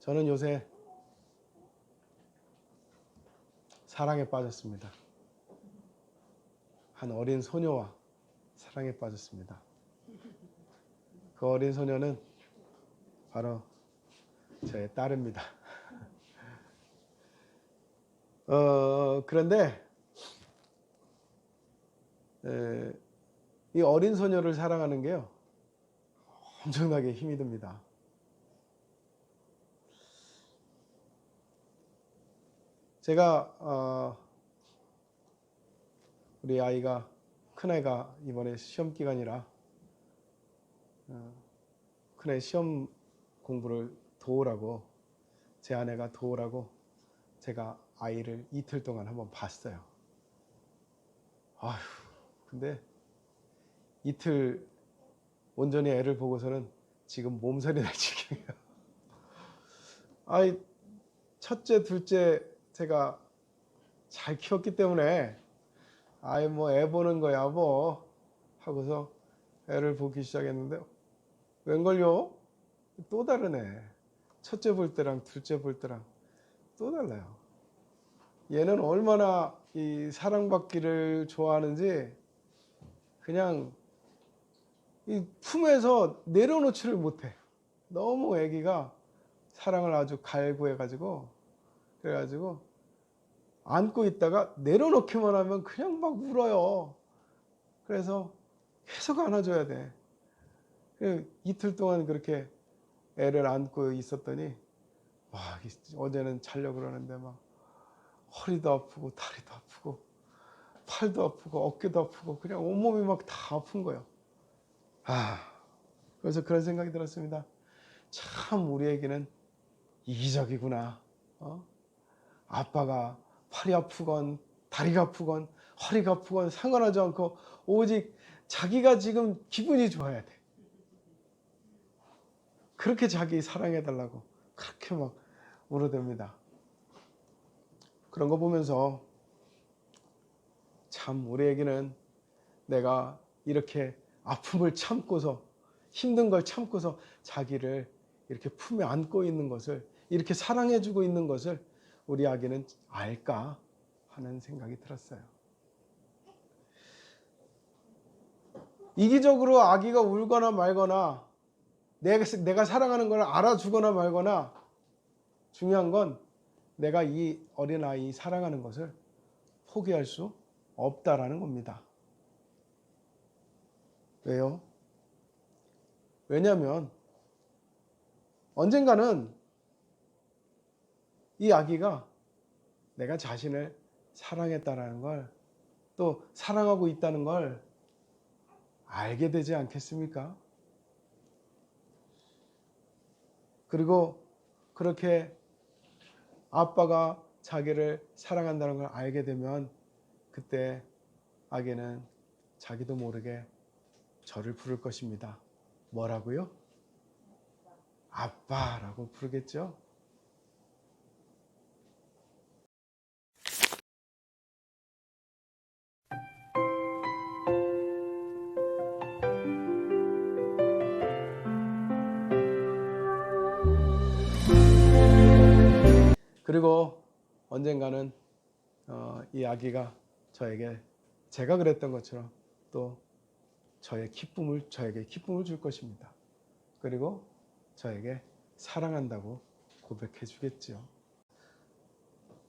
저는 요새 사랑에 빠졌습니다. 한 어린 소녀와 사랑에 빠졌습니다. 그 어린 소녀는 바로 저의 딸입니다. 그런데 이 어린 소녀를 사랑하는 게요, 엄청나게 힘이 듭니다. 제가 우리 아이가, 큰애가 이번에 시험 기간이라 큰애 시험 공부를 도우라고, 제 아내가 도우라고 제가 아이를 이틀 동안 한번 봤어요. 근데 이틀 온전히 애를 보고서는 지금 몸살이 날 지경이에요. 첫째, 둘째 제가 잘 키웠기 때문에 뭐 애 보는 거야 뭐 하고서 애를 보기 시작했는데 웬걸요? 또 다르네. 첫째 볼 때랑 둘째 볼 때랑 또 달라요. 얘는 얼마나 이 사랑받기를 좋아하는지 그냥 이 품에서 내려놓지를 못해. 너무 애기가 사랑을 아주 갈구해가지고, 그래가지고 안고 있다가 내려놓기만 하면 그냥 막 울어요. 그래서 계속 안아줘야 돼. 이틀 동안 그렇게 애를 안고 있었더니 어제는 자려고 그러는데 막 허리도 아프고 다리도 아프고 팔도 아프고 어깨도 아프고 그냥 온몸이 막 다 아픈 거예요. 그래서 그런 생각이 들었습니다. 참 우리에게는 이기적이구나. 아빠가 팔이 아프건 다리가 아프건 허리가 아프건 상관하지 않고 오직 자기가 지금 기분이 좋아야 돼. 그렇게 자기 사랑해달라고 그렇게 막 울어댑니다. 그런 거 보면서 참 우리에게는 내가 이렇게 아픔을 참고서, 힘든 걸 참고서 자기를 이렇게 품에 안고 있는 것을, 이렇게 사랑해주고 있는 것을 우리 아기는 알까 하는 생각이 들었어요. 이기적으로 아기가 울거나 말거나 내가 사랑하는 걸 알아주거나 말거나, 중요한 건 내가 이 어린아이 사랑하는 것을 포기할 수 없다라는 겁니다. 왜요? 왜냐하면 언젠가는 이 아기가 내가 자신을 사랑했다라는 걸, 또 사랑하고 있다는 걸 알게 되지 않겠습니까? 그리고 그렇게 아빠가 자기를 사랑한다는 걸 알게 되면 그때 아기는 자기도 모르게 저를 부를 것입니다. 뭐라고요? 아빠라고 부르겠죠? 그리고 언젠가는 이 아기가 저에게, 제가 그랬던 것처럼 또 저에게 기쁨을 줄 것입니다. 그리고 저에게 사랑한다고 고백해 주겠죠.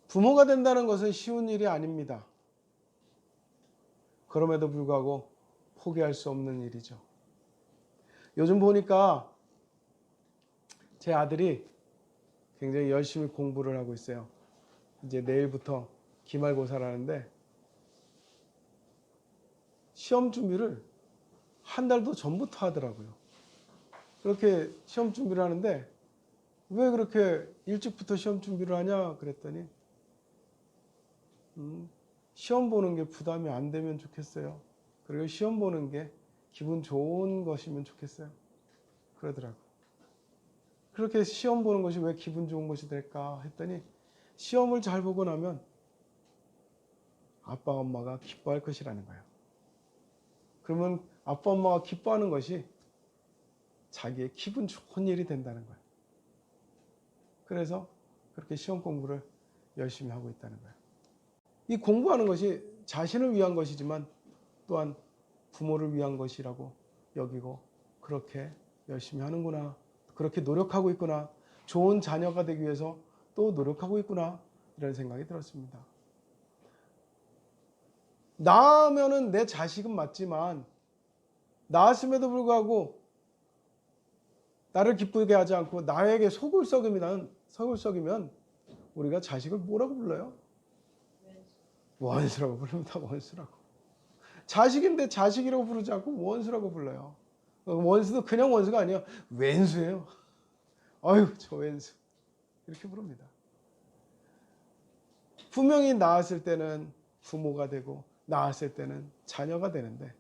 부모가 된다는 것은 쉬운 일이 아닙니다. 그럼에도 불구하고 포기할 수 없는 일이죠. 요즘 보니까 제 아들이 굉장히 열심히 공부를 하고 있어요. 이제 내일부터 기말고사를 하는데 시험 준비를 한 달도 전부터 하더라고요. 그렇게 시험 준비를 하는데 왜 그렇게 일찍부터 시험 준비를 하냐 그랬더니 시험 보는 게 부담이 안 되면 좋겠어요. 그리고 시험 보는 게 기분 좋은 것이면 좋겠어요. 그러더라고요. 그렇게 시험 보는 것이 왜 기분 좋은 것이 될까 했더니 시험을 잘 보고 나면 아빠 엄마가 기뻐할 것이라는 거예요. 그러면 아빠 엄마가 기뻐하는 것이 자기의 기분 좋은 일이 된다는 거예요. 그래서 그렇게 시험 공부를 열심히 하고 있다는 거예요. 이 공부하는 것이 자신을 위한 것이지만 또한 부모를 위한 것이라고 여기고 그렇게 열심히 하는구나. 그렇게 노력하고 있구나. 좋은 자녀가 되기 위해서 또 노력하고 있구나. 이런 생각이 들었습니다. 낳으면은 내 자식은 맞지만 낳았음에도 불구하고 나를 기쁘게 하지 않고 나에게 속을 썩이면 우리가 자식을 뭐라고 불러요? 원수라고 부릅니다. 원수라고. 자식인데 자식이라고 부르지 않고 원수라고 불러요. 원수도 그냥 원수가 아니에요. 왼수예요. 아유, 저 왼수. 이렇게 부릅니다. 분명히 낳았을 때는 부모가 되고 낳았을 때는 자녀가 되는데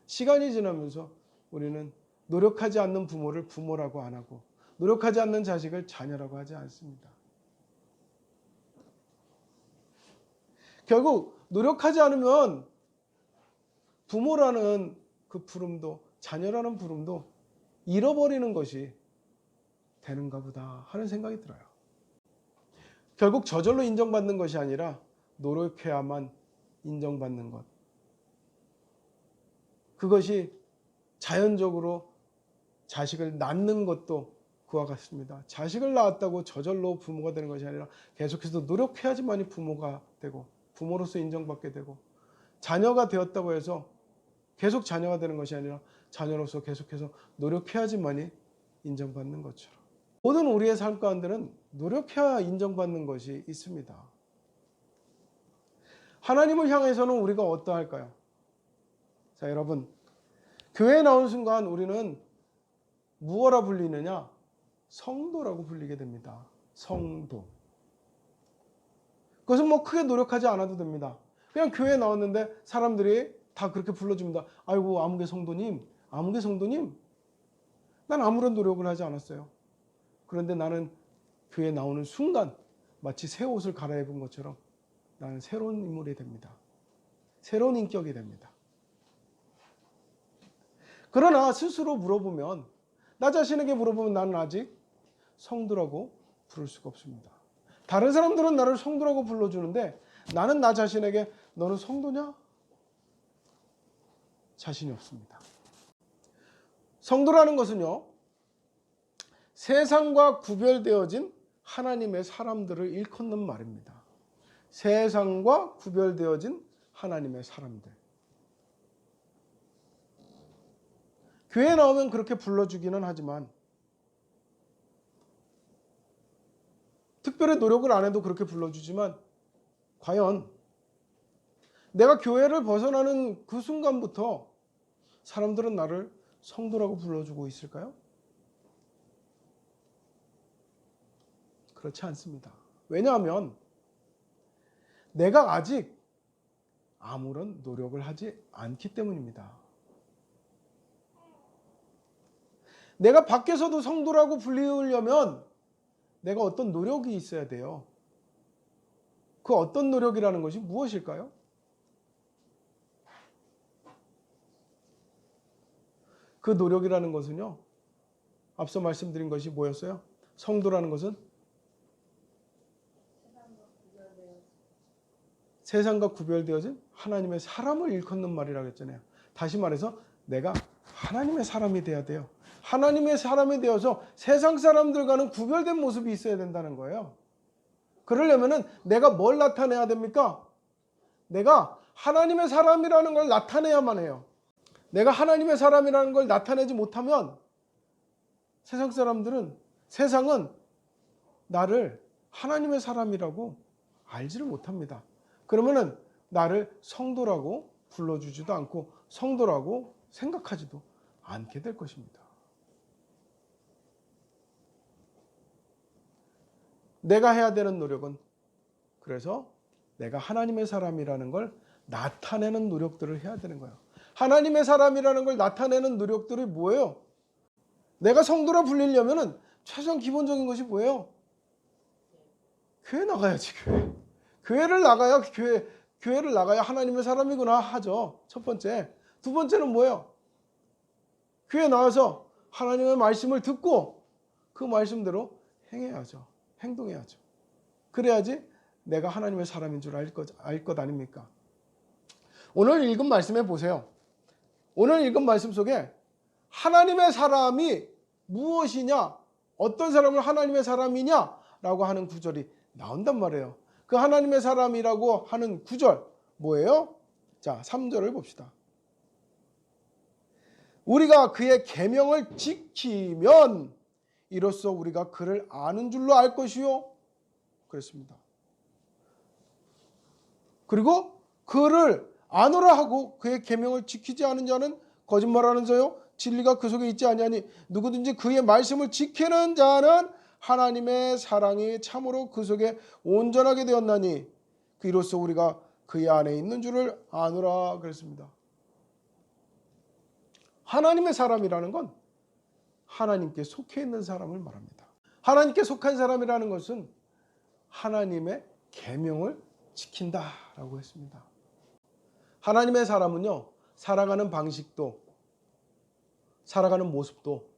시간이 지나면서 우리는 노력하지 않는 부모를 부모라고 안 하고 노력하지 않는 자식을 자녀라고 하지 않습니다. 결국 노력하지 않으면 부모라는 그 부름도 자녀라는 부름도 잃어버리는 것이 되는가 보다 하는 생각이 들어요. 결국 저절로 인정받는 것이 아니라 노력해야만 인정받는 것. 그것이 자연적으로 자식을 낳는 것도 그와 같습니다. 자식을 낳았다고 저절로 부모가 되는 것이 아니라 계속해서 노력해야지만이 부모가 되고 부모로서 인정받게 되고 자녀가 되었다고 해서 계속 자녀가 되는 것이 아니라 자녀로서 계속해서 노력해야지만이 인정받는 것처럼 모든 우리의 삶 가운데는 노력해야 인정받는 것이 있습니다. 하나님을 향해서는 우리가 어떠할까요? 자, 여러분, 교회에 나온 순간 우리는 무엇라 불리느냐? 성도라고 불리게 됩니다. 성도. 그것은 뭐 크게 노력하지 않아도 됩니다. 그냥 교회에 나왔는데 사람들이 다 그렇게 불러줍니다. 아이고, 아무개 성도님, 아무개 성도님. 난 아무런 노력을 하지 않았어요. 그런데 나는 교회에 나오는 순간 마치 새 옷을 갈아입은 것처럼 나는 새로운 인물이 됩니다. 새로운 인격이 됩니다. 그러나 스스로 물어보면 나 자신에게 물어보면 나는 아직 성도라고 부를 수가 없습니다. 다른 사람들은 나를 성도라고 불러주는데 나는 나 자신에게 너는 성도냐? 자신이 없습니다. 성도라는 것은요, 세상과 구별되어진 하나님의 사람들을 일컫는 말입니다. 세상과 구별되어진 하나님의 사람들. 교회에 나오면 그렇게 불러주기는 하지만 특별히 노력을 안 해도 그렇게 불러주지만 과연 내가 교회를 벗어나는 그 순간부터 사람들은 나를 성도라고 불러주고 있을까요? 그렇지 않습니다. 왜냐하면 내가 아직 아무런 노력을 하지 않기 때문입니다. 내가 밖에서도 성도라고 불리우려면 내가 어떤 노력이 있어야 돼요. 그 어떤 노력이라는 것이 무엇일까요? 그 노력이라는 것은요, 앞서 말씀드린 것이 뭐였어요? 성도라는 것은 세상과 구별되어진 하나님의 사람을 일컫는 말이라고 했잖아요. 다시 말해서 내가 하나님의 사람이 돼야 돼요. 하나님의 사람이 되어서 세상 사람들과는 구별된 모습이 있어야 된다는 거예요. 그러려면 내가 뭘 나타내야 됩니까? 내가 하나님의 사람이라는 걸 나타내야만 해요. 내가 하나님의 사람이라는 걸 나타내지 못하면 세상은 나를 하나님의 사람이라고 알지를 못합니다. 그러면은 나를 성도라고 불러주지도 않고 성도라고 생각하지도 않게 될 것입니다. 내가 해야 되는 노력은 그래서 내가 하나님의 사람이라는 걸 나타내는 노력들을 해야 되는 거예요. 하나님의 사람이라는 걸 나타내는 노력들이 뭐예요? 내가 성도라 불리려면 최소한 기본적인 것이 뭐예요? 교회 나가야지. 교회를 나가야 교회를 나가야 하나님의 사람이구나 하죠. 첫 번째. 두 번째는 뭐예요? 교회 나와서 하나님의 말씀을 듣고 그 말씀대로 행해야죠. 행동해야죠. 그래야지 내가 하나님의 사람인 줄 알 것 아닙니까? 오늘 읽은 말씀에 보세요. 오늘 읽은 말씀 속에 하나님의 사람이 무엇이냐, 어떤 사람을 하나님의 사람이냐라고 하는 구절이 나온단 말이에요. 그 하나님의 사람이라고 하는 구절 뭐예요? 자, 3절을 봅시다. 우리가 그의 계명을 지키면 이로써 우리가 그를 아는 줄로 알 것이요. 그랬습니다. 그리고 그를 아노라 하고 그의 계명을 지키지 않은 자는 거짓말하는 자요 진리가 그 속에 있지 아니하니 누구든지 그의 말씀을 지키는 자는 하나님의 사랑이 참으로 그 속에 온전하게 되었나니 이로써 우리가 그의 안에 있는 줄을 아노라 그랬습니다. 하나님의 사람이라는 건 하나님께 속해 있는 사람을 말합니다. 하나님께 속한 사람이라는 것은 하나님의 계명을 지킨다라고 했습니다. 하나님의 사람은요, 살아가는 방식도 살아가는 모습도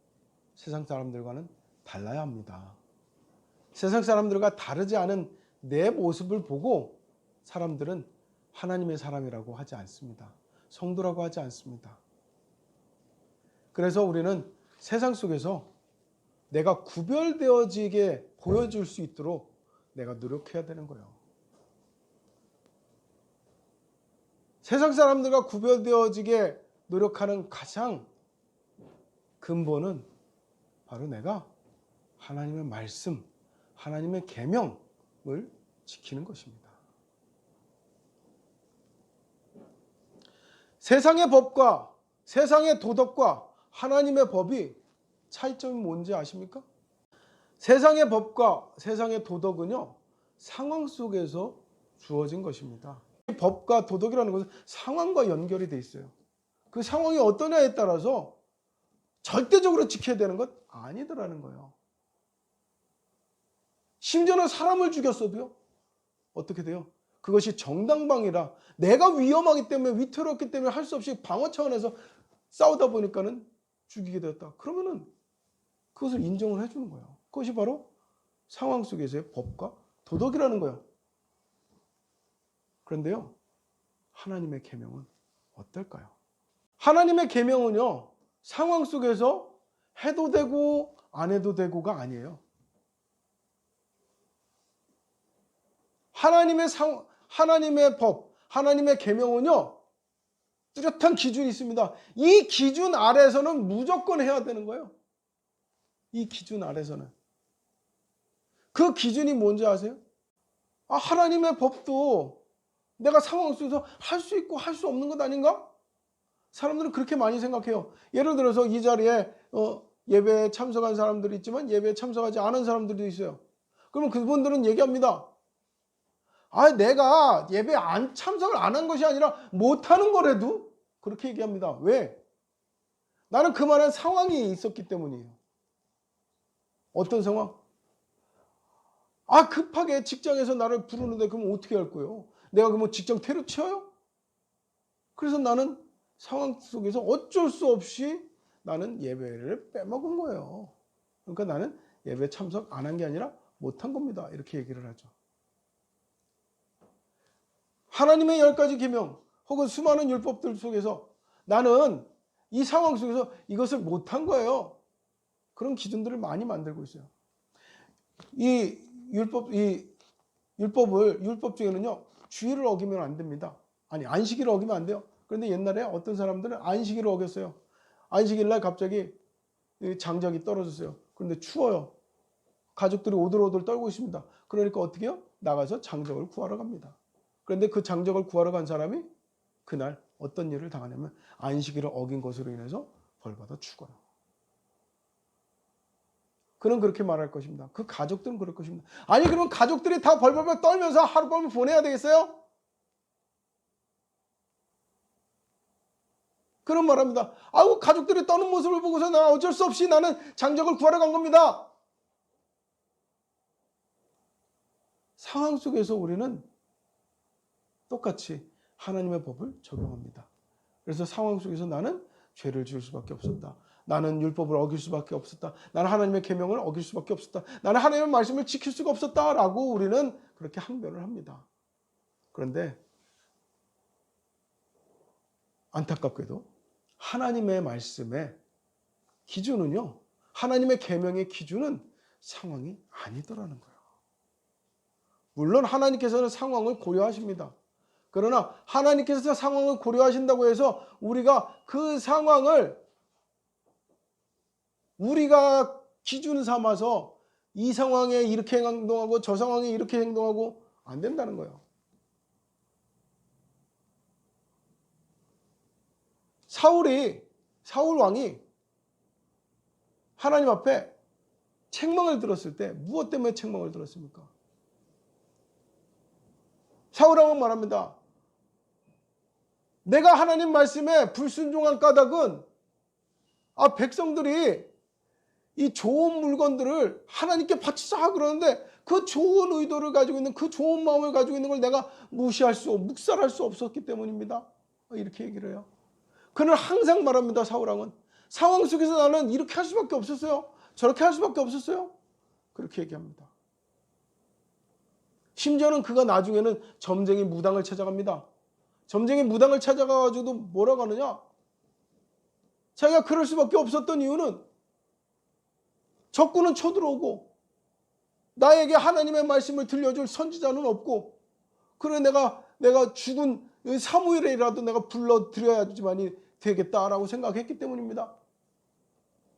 세상 사람들과는 달라야 합니다. 세상 사람들과 다르지 않은 내 모습을 보고 사람들은 하나님의 사람이라고 하지 않습니다. 성도라고 하지 않습니다. 그래서 우리는 세상 속에서 내가 구별되어지게 보여줄 수 있도록 내가 노력해야 되는 거예요. 세상 사람들과 구별되어지게 노력하는 가장 근본은 바로 내가 하나님의 말씀, 하나님의 계명을 지키는 것입니다. 세상의 법과 세상의 도덕과 하나님의 법이 차이점이 뭔지 아십니까? 세상의 법과 세상의 도덕은요, 상황 속에서 주어진 것입니다. 법과 도덕이라는 것은 상황과 연결이 돼 있어요. 그 상황이 어떠냐에 따라서 절대적으로 지켜야 되는 것 아니더라는 거예요. 심지어는 사람을 죽였어도요, 어떻게 돼요? 그것이 정당방위라 내가 위험하기 때문에 위태롭기 때문에 할 수 없이 방어 차원에서 싸우다 보니까는 죽이게 되었다. 그러면은 그것을 인정을 해주는 거예요. 그것이 바로 상황 속에서의 법과 도덕이라는 거예요. 그런데요, 하나님의 계명은 어떨까요? 하나님의 계명은요, 상황 속에서 해도 되고 안 해도 되고가 아니에요. 하나님의 법, 하나님의 계명은요, 뚜렷한 기준이 있습니다. 이 기준 아래서는 무조건 해야 되는 거예요. 이 기준 아래서는. 그 기준이 뭔지 아세요? 하나님의 법도 내가 상황 속에서 할 수 있고 할 수 없는 것 아닌가? 사람들은 그렇게 많이 생각해요. 예를 들어서 이 자리에 예배에 참석한 사람들이 있지만 예배에 참석하지 않은 사람들도 있어요. 그러면 그분들은 얘기합니다. 내가 예배에 참석을 안 한 것이 아니라 못하는 거라도 그렇게 얘기합니다. 왜? 나는 그만한 상황이 있었기 때문이에요. 어떤 상황? 급하게 직장에서 나를 부르는데 그럼 어떻게 할 거예요? 내가 그러면 직장 때려치워요? 그래서 나는 상황 속에서 어쩔 수 없이 나는 예배를 빼먹은 거예요. 그러니까 나는 예배 참석 안 한 게 아니라 못한 겁니다. 이렇게 얘기를 하죠. 하나님의 10가지 계명 혹은 수많은 율법들 속에서 나는 이 상황 속에서 이것을 못한 거예요. 그런 기준들을 많이 만들고 있어요. 이 율법 중에는요, 주의를 어기면 안 됩니다. 안식일을 어기면 안 돼요. 그런데 옛날에 어떤 사람들은 안식일을 어겼어요. 안식일 날 갑자기 장작이 떨어졌어요. 그런데 추워요. 가족들이 오들오들 떨고 있습니다. 그러니까 어떻게 해요? 나가서 장작을 구하러 갑니다. 그런데 그 장작을 구하러 간 사람이 그날 어떤 일을 당하냐면 안식일을 어긴 것으로 인해서 벌받아 죽어요. 그는 그렇게 말할 것입니다. 그 가족들은 그럴 것입니다. 그러면 가족들이 다 벌벌벌 떨면서 하룻밤을 보내야 되겠어요? 그런 말합니다. 가족들이 떠는 모습을 보고서 나 어쩔 수 없이 나는 장작을 구하러 간 겁니다. 상황 속에서 우리는 똑같이 하나님의 법을 적용합니다. 그래서 상황 속에서 나는 죄를 지을 수밖에 없었다. 나는 율법을 어길 수밖에 없었다. 나는 하나님의 계명을 어길 수밖에 없었다. 나는 하나님의 말씀을 지킬 수가 없었다라고 우리는 그렇게 항변을 합니다. 그런데 안타깝게도 하나님의 말씀의 기준은요, 하나님의 계명의 기준은 상황이 아니더라는 거예요. 물론 하나님께서는 상황을 고려하십니다. 그러나 하나님께서 상황을 고려하신다고 해서 우리가 그 상황을 우리가 기준 삼아서 이 상황에 이렇게 행동하고 저 상황에 이렇게 행동하고 안 된다는 거예요. 사울 왕이 하나님 앞에 책망을 들었을 때 무엇 때문에 책망을 들었습니까? 사울 왕은 말합니다. 내가 하나님 말씀에 불순종한 까닭은 백성들이 이 좋은 물건들을 하나님께 바치자 그러는데 그 좋은 의도를 가지고 있는 그 좋은 마음을 가지고 있는 걸 내가 묵살할 수 없었기 때문입니다. 이렇게 얘기를 해요. 그는 항상 말합니다. 사울 왕은 상황 속에서 나는 이렇게 할 수밖에 없었어요. 저렇게 할 수밖에 없었어요. 그렇게 얘기합니다. 심지어는 그가 나중에는 점쟁이 무당을 찾아갑니다. 점쟁이 무당을 찾아가가지고도 뭐라고 하느냐? 자기가 그럴 수밖에 없었던 이유는 적군은 쳐들어오고 나에게 하나님의 말씀을 들려줄 선지자는 없고 그래 내가 죽은 사무엘이라도 내가 불러드려야지만이 되겠다라고 생각했기 때문입니다.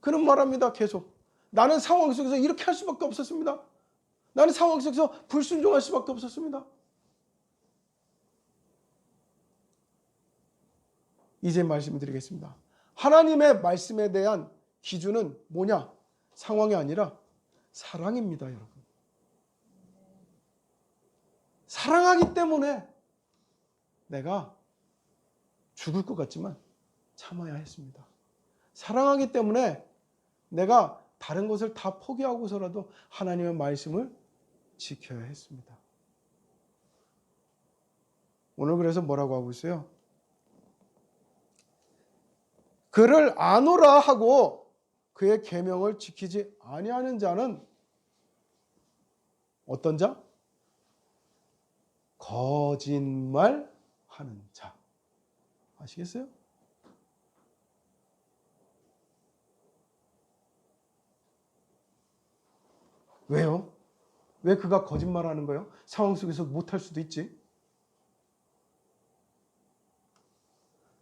그는 말합니다. 계속 나는 상황 속에서 이렇게 할 수밖에 없었습니다. 나는 상황 속에서 불순종할 수밖에 없었습니다. 이제 말씀드리겠습니다. 하나님의 말씀에 대한 기준은 뭐냐? 상황이 아니라 사랑입니다, 여러분. 사랑하기 때문에 내가 죽을 것 같지만 참아야 했습니다. 사랑하기 때문에 내가 다른 것을 다 포기하고서라도 하나님의 말씀을 지켜야 했습니다. 오늘 그래서 뭐라고 하고 있어요? 그를 아노라 하고 그의 계명을 지키지 아니하는 자는 어떤 자? 거짓말하는 자. 아시겠어요? 왜요? 왜 그가 거짓말하는 거예요? 상황 속에서 못할 수도 있지.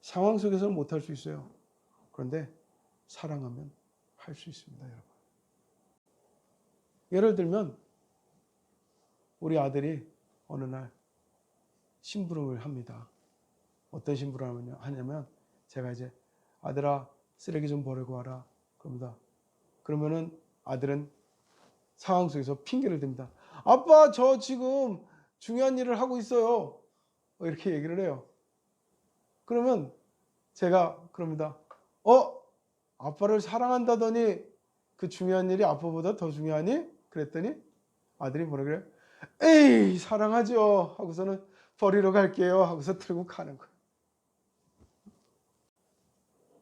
상황 속에서는 못할 수 있어요. 그런데 사랑하면 할 수 있습니다, 여러분. 예를 들면 우리 아들이 어느 날 심부름을 합니다. 어떤 심부름을 하냐면 제가 이제 아들아 쓰레기 좀 버리고 와라 그럽니다. 그러면은 아들은 상황 속에서 핑계를 댑니다. 아빠 저 지금 중요한 일을 하고 있어요. 이렇게 얘기를 해요. 그러면 제가 그럽니다. 아빠를 사랑한다더니 그 중요한 일이 아빠보다 더 중요하니? 그랬더니 아들이 뭐라 그래요? 에이 사랑하죠 하고서는 버리러 갈게요 하고서 들고 가는 거예요.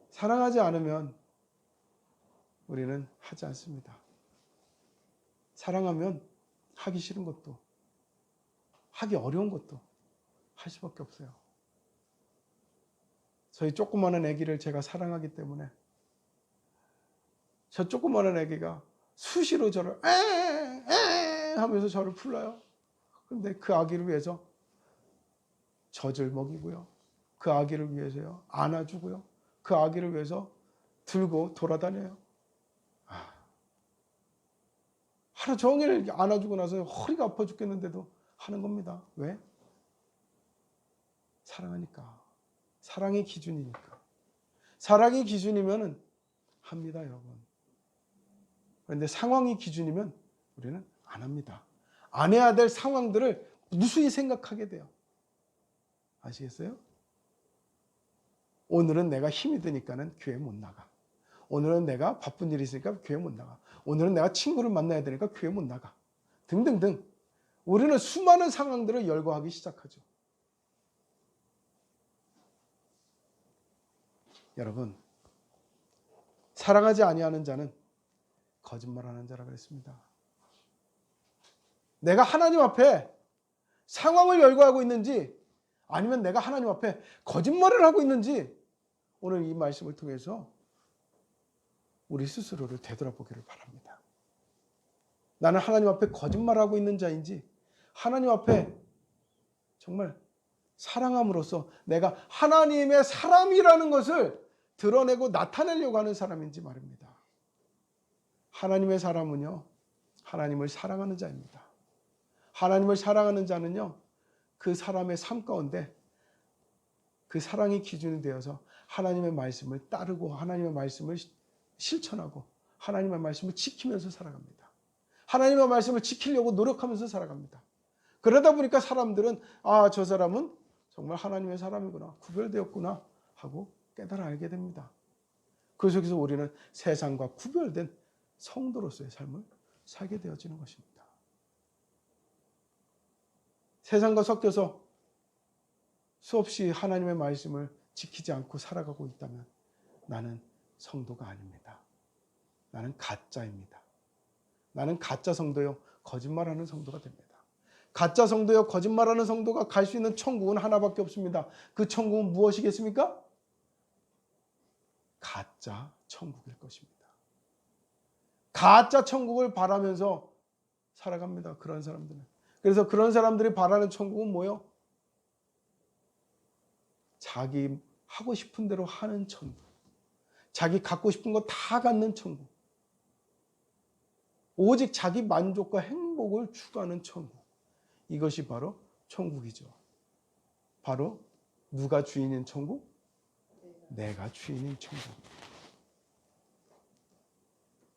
사랑하지 않으면 우리는 하지 않습니다. 사랑하면 하기 싫은 것도 하기 어려운 것도 할 수밖에 없어요. 저희 조그마한 아기를 제가 사랑하기 때문에 저 조그마한 아기가 수시로 저를 에 하면서 저를 불러요. 그런데 그 아기를 위해서 젖을 먹이고요. 그 아기를 위해서요. 안아주고요. 그 아기를 위해서 들고 돌아다녀요. 하루 종일 안아주고 나서 허리가 아파 죽겠는데도 하는 겁니다. 왜? 사랑하니까. 사랑의 기준이니까. 사랑이 기준이면 합니다, 여러분. 그런데 상황이 기준이면 우리는 안 합니다. 안 해야 될 상황들을 무수히 생각하게 돼요. 아시겠어요? 오늘은 내가 힘이 드니까는 교회 못 나가. 오늘은 내가 바쁜 일이 있으니까 교회 못 나가. 오늘은 내가 친구를 만나야 되니까 교회 못 나가. 등등등. 우리는 수많은 상황들을 열거하기 시작하죠. 여러분, 사랑하지 아니하는 자는 거짓말하는 자라 그랬습니다. 내가 하나님 앞에 상황을 열거하고 있는지 아니면 내가 하나님 앞에 거짓말을 하고 있는지 오늘 이 말씀을 통해서 우리 스스로를 되돌아보기를 바랍니다. 나는 하나님 앞에 거짓말하고 있는 자인지 하나님 앞에 정말 사랑함으로써 내가 하나님의 사람이라는 것을 드러내고 나타내려고 하는 사람인지 말입니다. 하나님의 사람은요, 하나님을 사랑하는 자입니다. 하나님을 사랑하는 자는요, 그 사람의 삶 가운데 그 사랑이 기준이 되어서 하나님의 말씀을 따르고 하나님의 말씀을 실천하고 하나님의 말씀을 지키면서 살아갑니다. 하나님의 말씀을 지키려고 노력하면서 살아갑니다. 그러다 보니까 사람들은 저 사람은 정말 하나님의 사람이구나, 구별되었구나 하고 깨달아 알게 됩니다. 그 속에서 우리는 세상과 구별된 성도로서의 삶을 살게 되어지는 것입니다. 세상과 섞여서 수없이 하나님의 말씀을 지키지 않고 살아가고 있다면 나는 성도가 아닙니다. 나는 가짜입니다. 나는 가짜 성도요, 거짓말하는 성도가 됩니다. 가짜 성도요, 거짓말하는 성도가 갈 수 있는 천국은 하나밖에 없습니다. 그 천국은 무엇이겠습니까? 가짜 천국일 것입니다. 가짜 천국을 바라면서 살아갑니다. 그런 사람들은. 그래서 그런 사람들이 바라는 천국은 뭐예요? 자기 하고 싶은 대로 하는 천국. 자기 갖고 싶은 거 다 갖는 천국. 오직 자기 만족과 행복을 추구하는 천국. 이것이 바로 천국이죠. 바로 누가 주인인 천국? 내가 주인인 천국.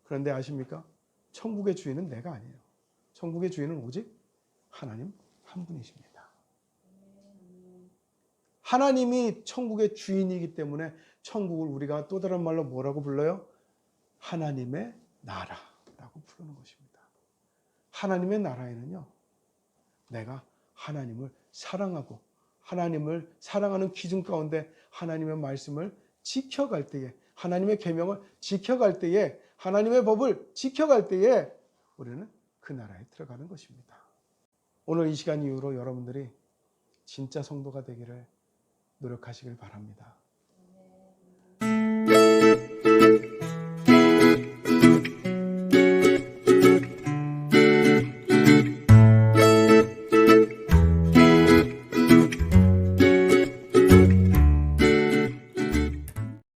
그런데 아십니까? 천국의 주인은 내가 아니에요. 천국의 주인은 오직 하나님 한 분이십니다. 하나님이 천국의 주인이기 때문에 천국을 우리가 또 다른 말로 뭐라고 불러요? 하나님의 나라라고 부르는 것입니다. 하나님의 나라에는요, 내가 하나님을 사랑하고 하나님을 사랑하는 기준 가운데 하나님의 말씀을 지켜갈 때에, 하나님의 계명을 지켜갈 때에, 하나님의 법을 지켜갈 때에 우리는 그 나라에 들어가는 것입니다. 오늘 이 시간 이후로 여러분들이 진짜 성도가 되기를 노력하시길 바랍니다.